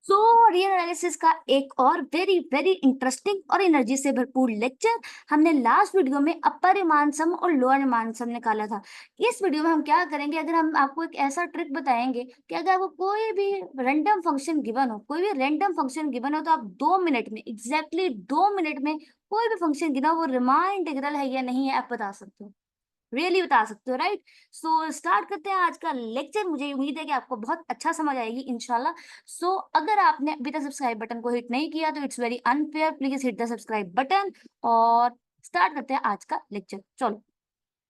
So real analysis का एक और वेरी वेरी इंटरेस्टिंग और एनर्जी से भरपूर लेक्चर हमने लास्ट वीडियो में अपर रीमान सम और लोअर रीमान सम निकाला था। इस वीडियो में हम क्या करेंगे, अगर हम आपको एक ऐसा ट्रिक बताएंगे कि अगर आपको कोई भी रैंडम फंक्शन गिवन हो, कोई भी रैंडम फंक्शन गिवन हो, तो आप 2 मिनट में, एग्जैक्टली 2 मिनट में कोई भी फंक्शन गिना हो, वो रीमान इंटीग्रल है या नहीं है आप बता सकते हो, रियली बता सकते हो, राइट। सो स्टार्ट करते हैं आज का लेक्चर। मुझे उम्मीद है कि आपको बहुत अच्छा समझ आएगी इंशाल्लाह। सो अगर आपने अभी तक सब्सक्राइब बटन को हिट नहीं किया तो it's very unfair, please hit the subscribe button और स्टार्ट करते हैं आज का लेक्चर। चलो।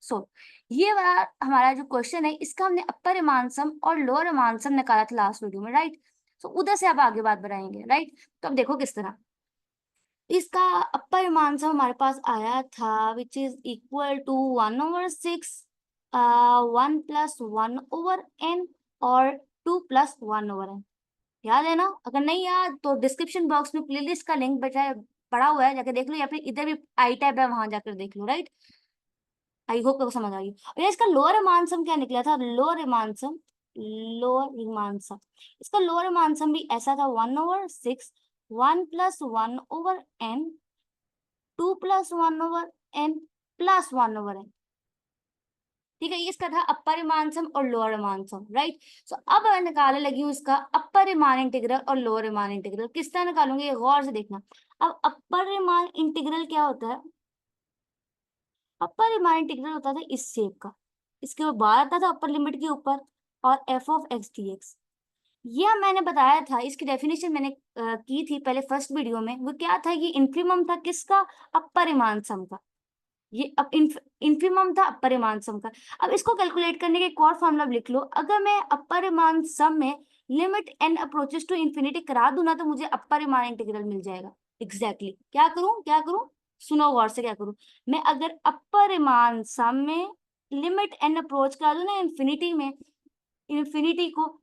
सो ये वाला हमारा जो क्वेश्चन है, इसका हमने अपर इमानसम और लोअर इमानसम निकाला था लास्ट वीडियो में, राइट। सो उधर से अब आगे बात बढ़ाएंगे, राइट। तो अब देखो किस तरह इसका अपर मान हमारे पास आया था, which is equal to 1/6, 1+1/n और 2+1/n। याद है ना? अगर नहीं याद तो डिस्क्रिप्शन बॉक्स में प्लेलिस्ट का लिंक पड़ा हुआ है, जाकर देख लो, या फिर इधर भी आई टैब है, वहां जाकर देख लो, राइट। आई होप आपको समझ आ गई। और इसका लोअर मानसम क्या निकला था? लोअर मानसम, इसका लोअर मानसम भी ऐसा था, 1/6, 1+1/n, 2+1/n +1/n। ठीक है, ये इसका था अपर मानसम और लोअर मानसम, राइट। सो अब मैं निकालने लगी हूँ इसका अपर रीमान इंटीग्रल और लोअर रीमान इंटीग्रल। किस तरह निकालूंगी ये गौर से देखना। अब अपर रीमान इंटीग्रल क्या होता है? अपर रीमान इंटीग्रल होता था इस शेप का, इसके ऊपर बार आता था अपर लिमिट के ऊपर, और f(x) dx। यह मैंने बताया था, इसकी डेफिनेशन मैंने की थी पहले फर्स्ट वीडियो में। वो क्या था? ये इंफिमम था किसका? अपर रीमान सम का। ये अब इंफिमम था अपर रीमान सम का। अब इसको कैलकुलेट करने के एक और फॉर्मूला लिख लो। अगर मैं अपर रीमान सम में limit n approaches to infinity करा दूं ना, तो मुझे अपर रीमान इंटीग्रल मिल जाएगा। एग्जैक्टली क्या करूं, क्या करूं? सुनो गौर से, क्या करूं मैं? अगर अपर रीमान सम में लिमिट n अप्रोच करा दूं ना इंफिनिटी में, इंफिनिटी को,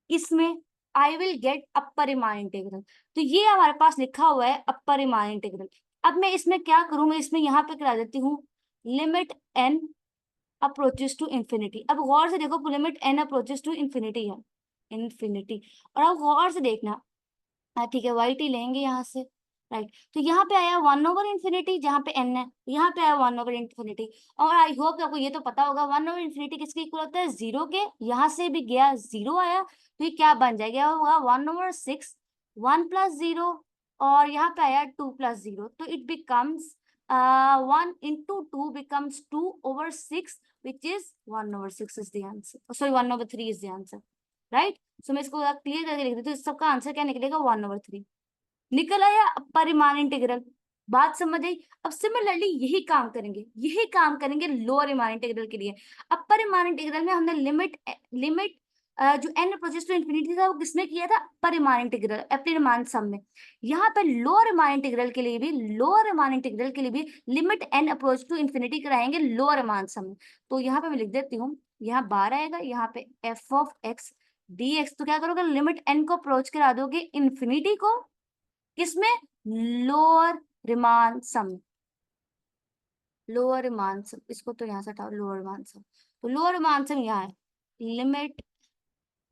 इसमें I will get upper Riemann integral. तो ये हमारे पास लिखा हुआ है अपर रीमान इंटीग्रल। अब मैं इसमें क्या करूं? मैं इसमें यहाँ पे करा देती हूँ limit n approaches to infinity. अब गौर से देखो, limit n approaches to infinity है, इंफिनिटी। और अब गौर से देखना, हाँ ठीक है, वाई टी लेंगे यहाँ से, राइट। तो यहाँ पे आया 1/इंफिनिटी, जहाँ पे n है, यहाँ पे आया 1/इंफिनिटी। और आई होप आपको ये तो पता होगा 1/इंफिनिटी किसके इक्वल होता है? 0 के। यहाँ से भी गया 0 आया, तो ये क्या बन जाएगा? होगा 1/6, 1+0, और यहाँ पे आया 2+0, तो it becomes 1 × 2 becomes 2/6, which is 1/6 is the answer. Sorry, 1/3 is the answer, right. सो मैं इसको क्लियर करके लिख देती हूँ। सबका आंसर क्या निकलेगा? 1/3 निकल आया परिमाण इंटीग्रल। बात समझ आई? अब सिमिलरली यही काम करेंगे, यही काम करेंगे लोअर रीमान इंटीग्रल के लिए। अब परिमाण इंटीग्रल में हमने लिमिट जो n अप्रोचेस टू इंफिनिटी था, वो किसमें किया था? परिमाण इंटीग्रल, अपरिमाण सम में। यहाँ पे लोअर रीमान इंटीग्रल के लिए भी, लोअर रीमान इंटीग्रल के लिए भी limit n approach to infinity कराएंगे लोअर रीमान सम में। तो यहाँ पे मैं लिख देती हूँ, यहाँ बार आएगा, यहाँ पे f(x) dx। तो क्या करोगे? लिमिट n को अप्रोच करा दोगे इंफिनिटी को, किसमें? लोअर रिमान सम, लोअर रिमान सम। इसको तो यहाँ से हटाओ, लोअर रिमान सम। तो लोअर रिमान सम यहाँ है, limit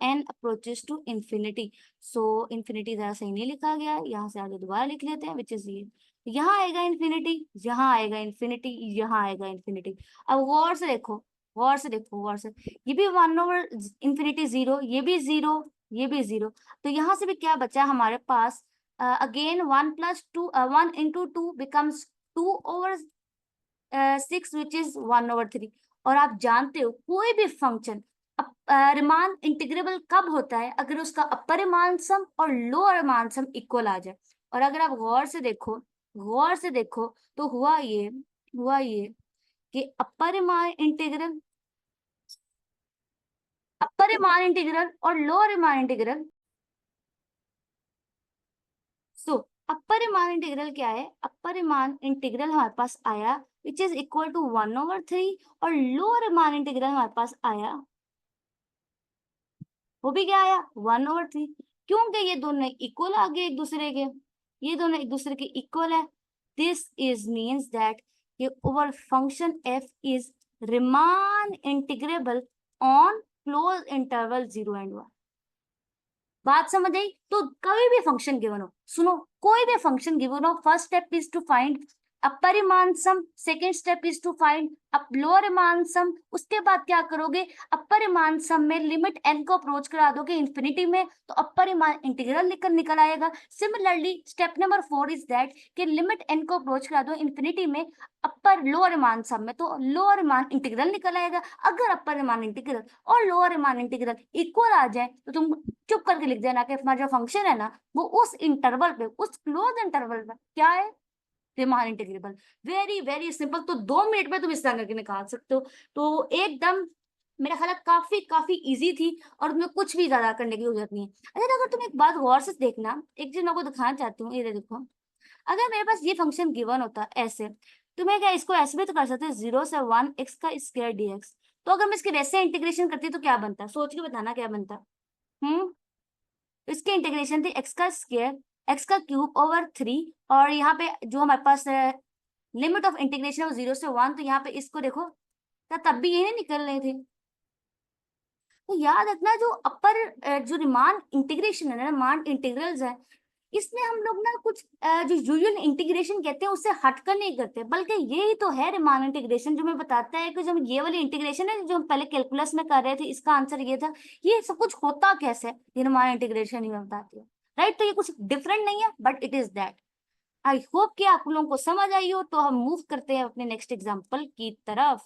n approaches to infinity. So infinity जरा सही नहीं लिखा गया, यहाँ से आगे दोबारा लिख लेते हैं, विच इज ये। यहाँ आएगा इंफिनिटी, यहाँ आएगा इंफिनिटी, यहाँ आएगा इंफिनिटी। अब गौर से देखो, गौर से देखो, गौर से, ये भी 1/इंफिनिटी 0, ये भी 0, ये भी 0। तो यहाँ से भी क्या बचा हमारे पास? Again 1+2, 1 × 2 becomes 2/6, which is 1/3। और आप जानते हो कोई भी फंक्शन रीमान इंटीग्रेबल कब होता है? अगर उसका अपर रीमान सम और लोअर रीमान सम इक्वल आ जाए। और अगर आप गौर से देखो, गौर से देखो, तो हुआ ये कि अपर रीमान इंटीग्रल और लोअर रीमान इंटीग्रल। सो अपर रीमान इंटीग्रल क्या है? अपर रीमान इंटीग्रल हमारे पास आया विच इज इक्वल टू 1/3, और लोअर रीमान इंटीग्रल हमारे पास आया, वो भी क्या आया? 1/3। क्योंकि ये दोनों इक्वल आ गए एक दूसरे के, ये दोनों एक दूसरे के इक्वल है। This is means that over function f is Riemann integrable on close interval 0 and 1। बात समझ आई? तो कोई भी फंक्शन गिवन हो, सुनो, कोई भी फंक्शन गिवन हो, first step is to find upper Riemann sum, second step is to find up lower Riemann sum. उसके बाद क्या करोगे, अपर रीमान सम में लिमिट एन को अप्रोच करा दोगे इंफिनिटी में, तो अपर रीमान इंटीग्रल निकल आएगा। Similarly step number 4 is that कि लिमिट एन को अप्रोच करा दो इंफिनिटी में अपर लोअर रीमान सम में, तो लोअर रीमान इंटीग्रल निकल आएगा। अगर अपर रीमान इंटीग्रल और लोअर रीमान इंटीग्रल इक्वल आ जाए तो तुम चुप करके लिख देना कि हमारा जो फंक्शन है ना वो उस इंटरवल पे, उस क्लोज इंटरवल पे क्या है, Riemann integrable. Very very simple. तो 2 मिनट में तुम इस तरह करके निकाल सकते हो। तो एकदम मेरा ख्याल है काफी काफी इजी थी, और तुम्हें कुछ भी ज्यादा करने की जरूरत नहीं है। अच्छा, अगर तुम एक बात गौर से देखना, एक चीज मैं आपको दिखाना चाहती हूँ, ये देखो। अगर मेरे पास ये फंक्शन गिवन होता ऐसे, तो मैं क्या इसको ऐसे भी तो कर सकते 0 से 1 x² dx। तो अगर मैं इसके वैसे इंटीग्रेशन करती तो क्या बनता, सोच के बताना क्या बनता। हम्म इसकी इंटीग्रेशन थी x² x³/3, और यहाँ पे जो हमारे पास लिमिट ऑफ इंटीग्रेशन है वो 0 से 1, तो यहाँ पे इसको देखो, तो तब भी ये नहीं निकल रहे थे। तो याद रखना, जो अपर जो रिमान इंटीग्रेशन है ना, रिमान इंटीग्रल्स है, इसमें हम लोग ना कुछ जो यूजुअल इंटीग्रेशन कहते हैं उससे हटकर नहीं करते, बल्कि यही तो है रिमान इंटीग्रेशन, जो हमें बताता है कि जो ये वाली इंटीग्रेशन है जो हम पहले कैलकुलस में कर रहे थे, इसका आंसर ये था। ये सब कुछ होता कैसे है, ये रिमान इंटीग्रेशन ही हमें बताती है। राइट, तो ये कुछ डिफरेंट नहीं है, but it is that. I hope कि आप लोगों को समझ आई हो। तो हम मूव करते हैं अपने नेक्स्ट एग्जाम्पल की तरफ।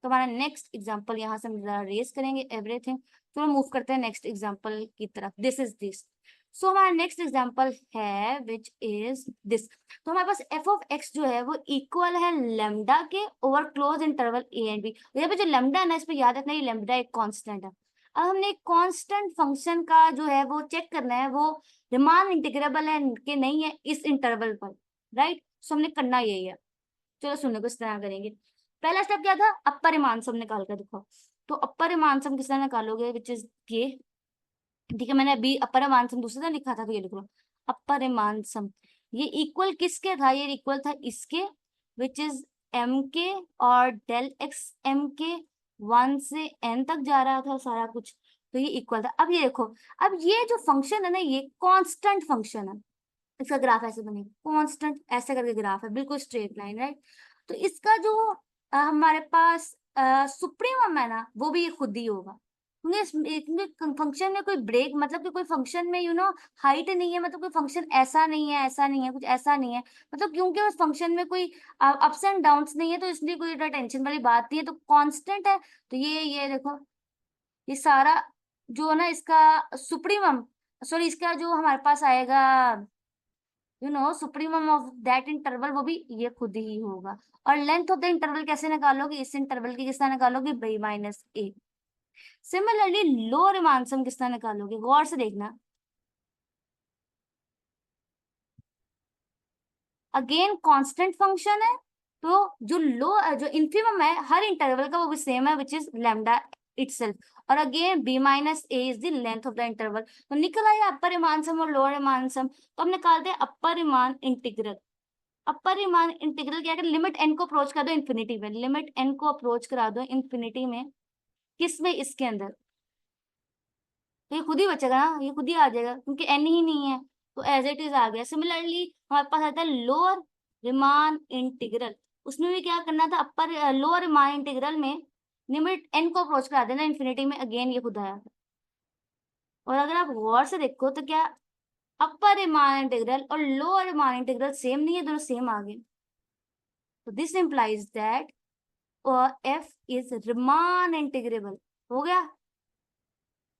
तो हमारा नेक्स्ट एग्जाम्पल यहाँ से हम जरा रेस करेंगे एवरीथिंग, तो हम मूव करते हैं नेक्स्ट एग्जाम्पल की तरफ। This is this. सो हमारा नेक्स्ट एग्जाम्पल है विच इज दिस। तो हमारे पास एफ ऑफ एक्स जो है वो इक्वल है लेमडा के over closed interval A and B. यहाँ पे जो लेमडा है ना, इस पे याद रखना ये लेमडा एक कांस्टेंट है। अब हमने एक कांस्टेंट फंक्शन का जो है वो चेक करना है, वो रिमान इंटीग्रेबल है कि नहीं है इस इंटरवल पर। राइट, सो हमने करना यही है। चलो सुनने को इस तरह करेंगे। पहला स्टेप क्या था, अपर रीमान सम निकाल कर दिखाओ। तो अपर रीमान सम किस तरह निकालोगे, विच इज ये। ठीक है, मैंने अभी अपर रीमान सम दूसरी तरह लिखा था, तो ये लिख लो अपर रीमान सम। ये इक्वल किसके था, ये इक्वल था इसके, विच इज एम के, और डेल एक्स एम के 1 से n तक जा रहा था सारा कुछ, तो ये इक्वल था। अब ये देखो, अब ये जो फंक्शन है ना, ये कांस्टेंट फंक्शन है। इसका ग्राफ ऐसे बनेगा, कांस्टेंट ऐसे करके ग्राफ है, बिल्कुल स्ट्रेट लाइन, राइट। तो इसका जो हमारे पास सुप्रीमम है ना, वो भी ये खुद ही होगा, क्योंकि फंक्शन में कोई ब्रेक, मतलब कि कोई फंक्शन में हाइट नहीं है, मतलब कोई फंक्शन ऐसा नहीं है, ऐसा नहीं है, कुछ ऐसा नहीं है, मतलब क्योंकि उस फंक्शन में कोई अप्स एंड डाउन्स नहीं है, तो इसलिए कोई टेंशन वाली बात नहीं है, तो कांस्टेंट है। तो ये देखो, ये सारा जो है ना इसका सुप्रीमम, सॉरी इसका जो हमारे पास आएगा सुप्रीमम ऑफ दैट इंटरवल, वो भी ये खुद ही होगा। और लेंथ ऑफ द इंटरवल कैसे निकालोगे, इस इंटरवल की किस तरह निकालोगे, b-a। सिमिलरली लोअर रीमानसम किस तरह निकालोगे, गौर से देखना। अगेन कांस्टेंट फंक्शन है, तो जो इंफिमम है हर इंटरवल का वो भी सेम है, विच इज लेमडा इटसेल्फ। और again b-a is the length of the interval. तो निकल आया अपर रीमान सम और लोअर रीमान सम। तो हम निकालते हैं अपर रीमान इंटीग्रल। अपर रीमान इंटीग्रल क्या है, लिमिट एन को अप्रोच करा दो इन्फिनिटी में, लिमिट एन को अप्रोच करा दो इन्फिनिटी में, किस में, इसके अंदर। तो ये खुद ही बचेगा ना, ये खुद ही आ जाएगा, क्योंकि एन ही नहीं है, तो एज इट इज आ गया। सिमिलरली हमारे पास आता है लोअर रिमान इंटीग्रल। उसमें भी क्या करना था, अपर लोअर रिमान इंटीग्रल में लिमिट एन को अप्रोच करा देना इन्फिनिटी में, अगेन ये खुद आया था। और अगर आप गौर से देखो तो क्या अपर रिमान इंटीग्रल और लोअर रिमान इंटीग्रल सेम नहीं है, दोनों सेम आ गए। तो this implies that F is Riemann integrable. हो गया।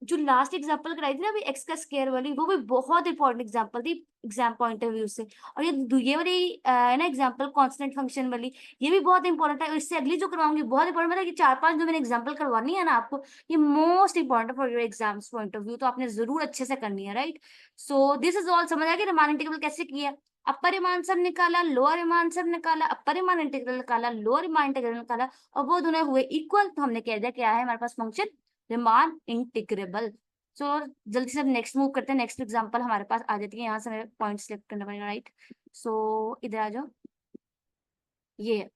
जो लास्ट एग्जांपल कराई थी ना अभी एक्स का स्क्वायर वाली, वो भी बहुत इंपॉर्टेंट एग्जांपल थी एग्जाम पॉइंट ऑफ व्यू से। और ये वाली है ना एग्जांपल कांस्टेंट फंक्शन वाली, ये भी बहुत इंपॉर्टेंट है। और इससे अगली जो करवाऊंगी बहुत इंपॉर्टेंट, मतलब कि 4-5 जो मैंने एग्जाम्पल करवानी है ना आपको, ये most important for your exams point of view, तो आपने जरूर अच्छे से करनी है, right. So this is all. समझ आ गया रिमान इंटीग्रल कैसे किया, अपर रीमान सब निकाला, लोअर रीमान सब निकाला, अपर रीमान इंटीग्रल निकाला, लोअर रीमान इंटीग्रल निकाला, और वो दोनों हुए इक्वल, तो हमने कह दिया क्या है हमारे पास फंक्शन रिमान इंटीग्रेबल। सो जल्दी से अब नेक्स्ट मूव करते हैं। नेक्स्ट एग्जांपल हमारे पास आ जाती है, यहाँ से हमें पॉइंट सिलेक्ट करना पड़ेगा, राइट। सो इधर आ जाओ। ये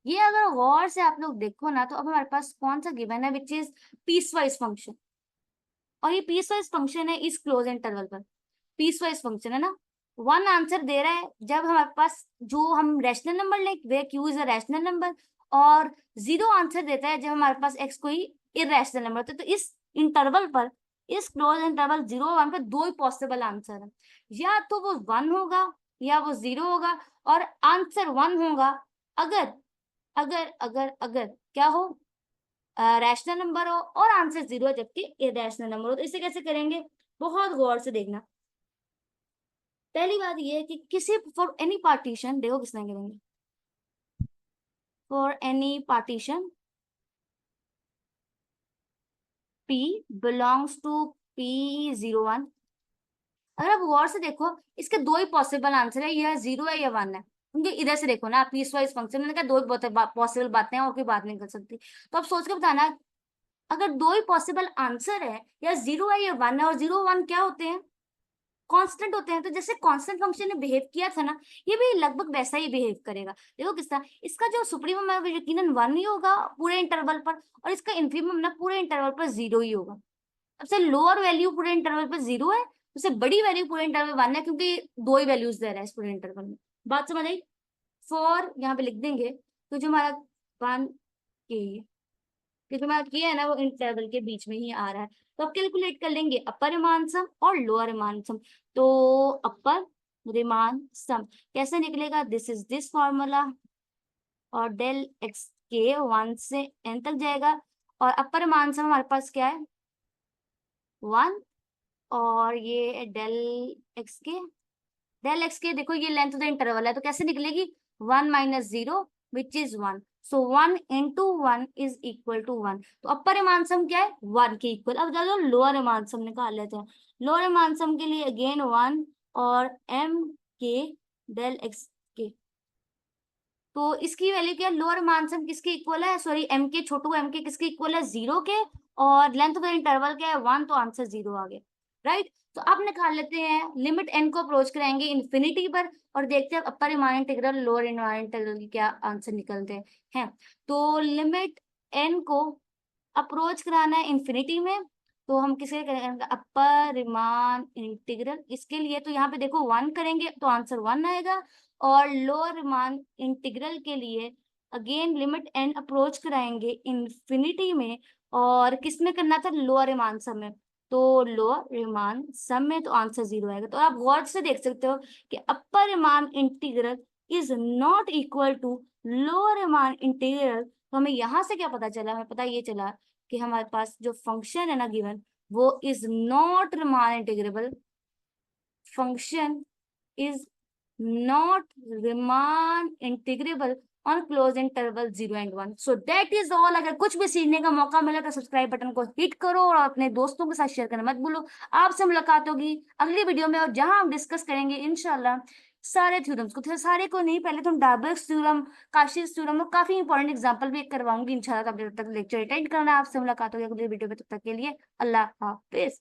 ये अगर गौर से आप लोग देखो ना, तो अब हमारे पास कौन सा गिवन है, विच इज पीसवाइज फंक्शन। और ये पीस वाइज फंक्शन है इस क्लोज इंटरवल पर, पीस वाइज फंक्शन है ना। वन आंसर दे रहा है जब हमारे पास जो हम रैशनल नंबर लें, where q is a rational number, और जीरो आंसर देता है जब हमारे पास एक्स कोई इरेशनल नंबर होता है। तो इस इंटरवल पर, इस क्लोज इंटरवल 0 1 पे दो ही पॉसिबल आंसर है, या तो वो 1 होगा या वो 0 होगा। और आंसर 1 होगा अगर अगर अगर अगर क्या हो, रैशनल नंबर हो, और आंसर 0 है जबकि इरेशनल नंबर हो। तो इसे कैसे करेंगे, बहुत गौर से देखना। पहली बात ये है कि किसी फॉर एनी पार्टीशन, देखो किसने करेंगे, for any partition P belongs to P01। अगर आप गौर से देखो, इसके दो ही पॉसिबल आंसर है, यह 0 है या 1 है, क्योंकि इधर से देखो ना, पीस वाइज फंक्शन मैंने कहा दो ही पॉसिबल बातें हैं, और कोई बात नहीं कर सकती। तो आप सोच के बताना, अगर दो ही पॉसिबल आंसर है, या 0 है या 1 है, और 0 1 क्या होते हैं, कांस्टेंट होते हैं। तो जैसे कांस्टेंट फंक्शन ने बिहेव किया था ना, ये भी लगभग वैसा ही बिहेव करेगा। देखो किस तरह, इसका जो सुप्रीमम है वो यकीनन 1 ही होगा पूरे इंटरवल पर, और इसका इन्फीमम ना पूरे इंटरवल पर 0 ही होगा। सबसे लोअर वैल्यू पूरे इंटरवल पर 0 है, सबसे बड़ी वैल्यू पूरे इंटरवल 1 है, क्योंकि दो ही वैल्यूज दे रहा है इस पूरे इंटरवल में। बात समझ आई। फॉर यहाँ पे लिख देंगे, तो जो हमारा 1 के, क्योंकि हमारा के है ना वो इंटरवल के बीच में ही आ रहा है। तो अब कैलकुलेट कर लेंगे अपर रिमान सम और लोअर रिमान सम। तो अपर रिमान सम कैसे निकलेगा, दिस इज दिस फॉर्मूला, और डेल एक्स के 1 से n तक जाएगा, और अपर रिमान सम हमारे पास क्या है 1, और ये डेल एक्स के देखो ये लेंथ ऑफ द इंटरवल है, तो कैसे निकलेगी 1 minus 0 which is 1। So 1 into 1 is equal to 1। तो अपर इमानसम क्या है 1 के इक्वल। अब चलो लोअर इमानसम निकाल लेते हैं। लोअर इमानसम के लिए अगेन 1 और m के डेल एक्स के। तो इसकी वैल्यू क्या है, लोअर इमानसम किसके इक्वल है, सॉरी m के, छोटू m के किसके इक्वल है 0 के, और लेंथ ऑफ द इंटरवल क्या है 1, तो आंसर 0 आ गया। राइट। तो अब निकाल लेते हैं लिमिट n को अप्रोच कराएंगे इन्फिनिटी पर, और देखते हैं upper Riemann integral lower Riemann integral की क्या आंसर निकलते हैं। तो लिमिट n को अप्रोच कराना है इन्फिनिटी में, तो हम किसे करेंगे अपर रीमान इंटीग्रल, इसके लिए तो यहाँ पे देखो 1 करेंगे तो आंसर 1 आएगा, और लोअर रीमान इंटीग्रल के लिए अगेन लिमिट n अप्रोच कराएंगे इन्फिनिटी में, और किस में करना था लोअर रीमान सम में, तो लोअर रीमान सम में, तो आंसर 0 आएगा। तो आप गौर से देख सकते हो कि upper Riemann integral is not equal to lower Riemann integral. तो हमें यहाँ से क्या पता चला, हमें पता ये चला कि हमारे पास जो फंक्शन है ना गिवन, वो is not Riemann integrable, function is not Riemann integrable on close interval 0 and 1। So that is all. अगर कुछ भी सीखने का मौका मिला तो सब्सक्राइब बटन को हिट करो, और अपने दोस्तों के साथ शेयर करना मत भूलो। आपसे मुलाकात होगी अगली वीडियो में, और जहां हम डिस्कस करेंगे इंशाल्लाह सारे थ्योरम्स को, तो सारे को नहीं, पहले तो हम डार्बक्स थ्योरम, काशीस थ्योरम, और काफी इंपॉर्टेंट एग्जांपल भी करवाऊंगी इंशाल्लाह। तब तक लेक्चर अटेंड करना। आपसे मुलाकात होगी अगली वीडियो में, तब तक के लिए अल्लाह हाफिज।